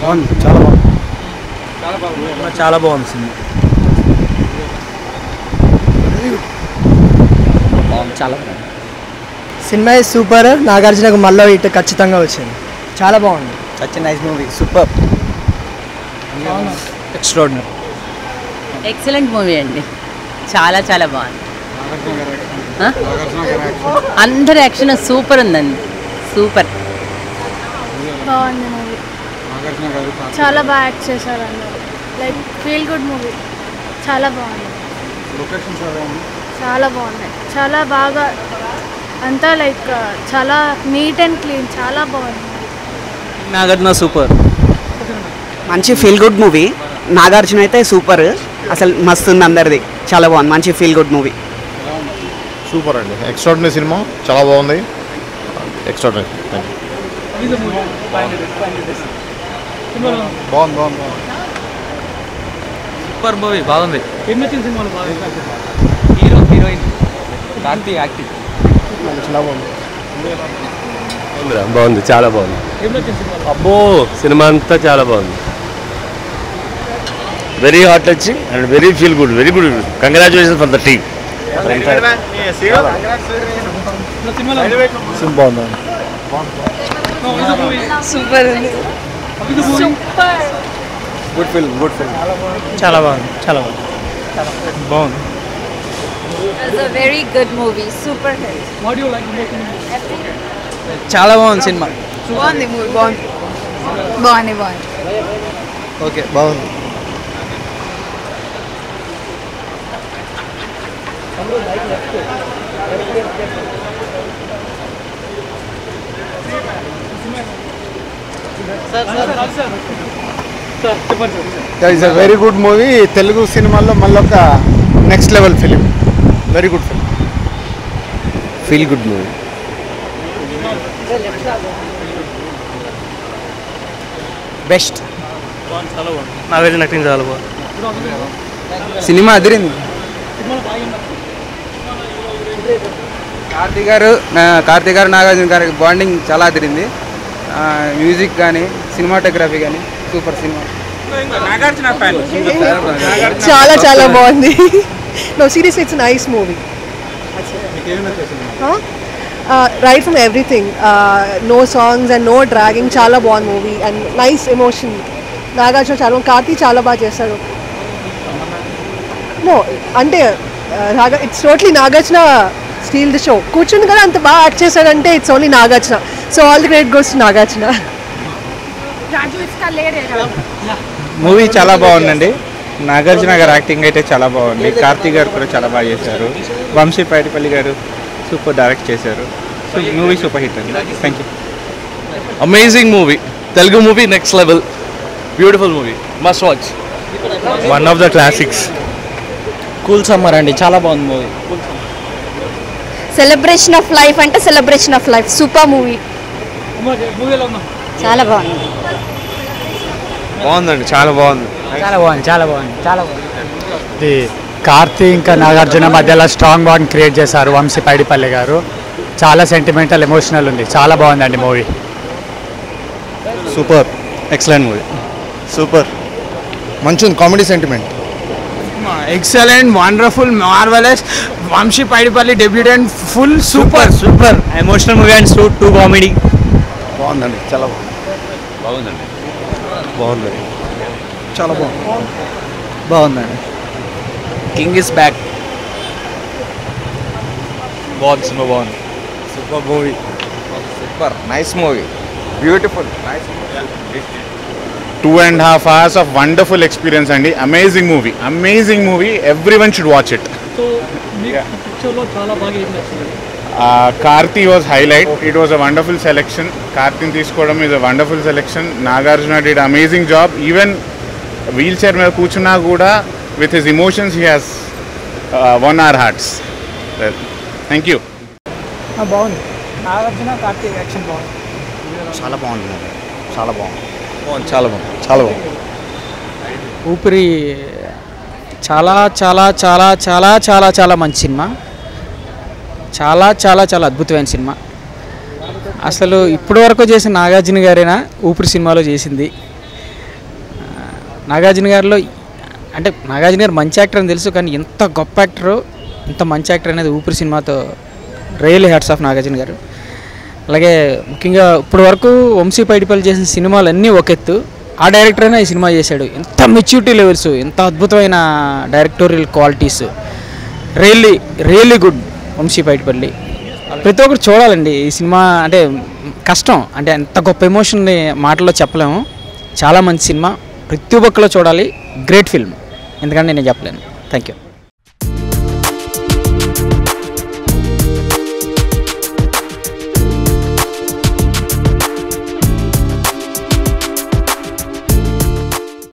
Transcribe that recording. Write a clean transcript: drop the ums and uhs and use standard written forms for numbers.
బాగుంది, చాలా బాగుంది, చాలా బాగుంది సినిమా. చాలా బాగుంది. Cinema super. నాగార్జునకు మళ్ళీ ఇటు ఖచ్చితంగా వచ్చింది. చాలా బాగుంది. Such nice movie, super, extraordinary. Excellent movie అండి, చాలా చాలా బాగుంది. అందరి యాక్షన్ సూపర్ ఉందండి, సూపర్. బాగుంది మూవీ, చాలా బాగా యాక్ట్ చేశారు అందరూ. లైక్ ఫీల్ గుడ్ మూవీ, చాలా బాగుంది. చాలా బాగున్నాయి, చాలా బాగా అంతా లైక్ చాలా నీట్ అండ్ క్లీన్, చాలా బాగుంది. నాగార్జున సూపర్, మంచి ఫీల్ గుడ్ మూవీ. నాగార్జున అయితే సూపర్, అసలు మస్తు ఉంది అందరిది, చాలా బాగుంది. మంచి ఫీల్ గుడ్ మూవీ, సూపర్ అండి. ఎక్స్ట్రాడినరీ సినిమా, చాలా బాగుంది. ఎక్స్ట్రాడినరీ. బాగుంది. సూపర్ మూవీ, బాగుంది. హీరో హీరోయిన్ కార్తీ యాక్టింగ్ బాగుంది, చాలా బాగుంది. అబ్బో, సినిమా అంతా చాలా బాగుంది. Very heart touching and very feel good, very good. Congratulations for the team. Super ఉంది, super. Good film, good film. చాలా బాగుంది, చాలా బాగుంది, బాగుంది. It's a very good movie, super hit. What do you like about the movie? చాలా బాగుంది సినిమా. బాగుంది మూవీ, బాగుంది. ఓకే, బాగుంది. It's a very good movie. Telugu సినిమాల్లో మళ్ళీ ఒక next level film. Very good film, feel good movie. Best. Nagarjuna acting చాలా బాగుంది. సినిమా అదిరింది. కార్తీ గారు నాగార్జున గారి బాండింగ్ చాలా అదిరింది. మ్యూజిక్ కానీ సినిమాటోగ్రఫీ కానీ సూపర్ సినిమా. చాలా చాలా బాగుంది. No seriously it's nice movie. Right from everything, no songs and no dragging, చాలా బాగుంది movie and nice emotion. Nagarjuna చాలా, కార్తీ చాలా బాగా చేశారు. నో అంటే it's totally Nagarjuna steal the show. కూర్చుని కదా అంత బాగా యాక్ట్ చేశాడంటే it's only Nagarjuna. So all the great goes to Nagarjuna. Movie చాలా బాగుందండి. నాగార్జున గారు యాక్టింగ్ అయితే చాలా బాగుంది. కార్తీ గారు కూడా చాలా బాగా చేశారు. వంశీ పైడిపల్లి గారు సూపర్ డైరెక్ట్ చేశారు. మూవీ సూపర్ హిట్ అండి. Thank you. Amazing movie, Telugu movie next level, beautiful movie, must watch. One of the classics. Cool summer అండి, చాలా బాగుంది మూవీ. సెలబ్రేషన్ ఆఫ్ లైఫ్ అంటే celebration of life, super movie. చాలా బాగుంది. బాగుందండి, చాలా బాగుంది. ఇది కార్తీ ఇంకా నాగార్జున మధ్యలో స్ట్రాంగ్ బాండ్ క్రియేట్ చేశారు వంశీ పైడిపల్లి గారు. చాలా సెంటిమెంటల్, ఎమోషనల్ ఉంది. చాలా బాగుందండి movie. Super, excellent movie, super. మంచి ఉంది, comedy sentiment. Excellent, wonderful, marvellous. Vamshi Paidipally debutant, full super super emotional movie and too comedy. బాగుందండి, చాలా బాగుంది. బాగుందండి, చాలా బాగుంది. బాగుందండి. King is back. బాగుంది సినిమా, బాగుంది. Super movie, super nice movie, beautiful, nice. 2.5 hours of wonderful experience అండి. Amazing movie, everyone should watch it. Karthi was highlight. It was a wonderful selection. కార్తీని తీసుకోవడం is a wonderful selection. Nagarjuna did amazing job. Even wheel chair మీద కూర్చున్నా కూడా with his emotions he has won our hearts. Thank you. బాగుంది. Nagarjuna Karthi action బాగుంది. చాలా బాగుంది, చాలా బాగుంది, చాలా బాగుంది, చాలా బాగుంది. ఊపిరి చాలా చాలా చాలా చాలా చాలా చాలా మంచి సినిమా. చాలా చాలా చాలా అద్భుతమైన సినిమా. అసలు ఇప్పటి వరకు చేసిన నాగార్జున గారైనా ఊపిరి సినిమాలో చేసింది. నాగార్జున గారిలో అంటే నాగార్జున గారు మంచి యాక్టర్ అని తెలుసు, కానీ ఎంత గొప్ప యాక్టరు, ఇంత మంచి యాక్టర్ అనేది ఊపిరి సినిమాతో రియల్లీ హ్యాట్స్ ఆఫ్ నాగార్జున గారు. అలాగే ముఖ్యంగా ఇప్పటి వరకు వంశీ పైడిపల్లి చేసిన సినిమాలు అన్నీ ఒక ఎత్తు, ఆ డైరెక్టర్ అయినా ఈ సినిమా చేశాడు. ఎంత మెచ్యూరిటీ లెవెల్స్, ఎంత అద్భుతమైన directorial qualities, really good Vamshi Paidipally. ప్రతి ఒక్కరు చూడాలండి ఈ సినిమా. అంటే కష్టం, అంటే అంత గొప్ప ఎమోషన్ని మాటల్లో చెప్పలేము. చాలా మంచి సినిమా, ప్రతి ఒక్కరు చూడాలి. గ్రేట్ ఫిల్మ్, ఎందుకంటే నేను చెప్పలేను. Thank you.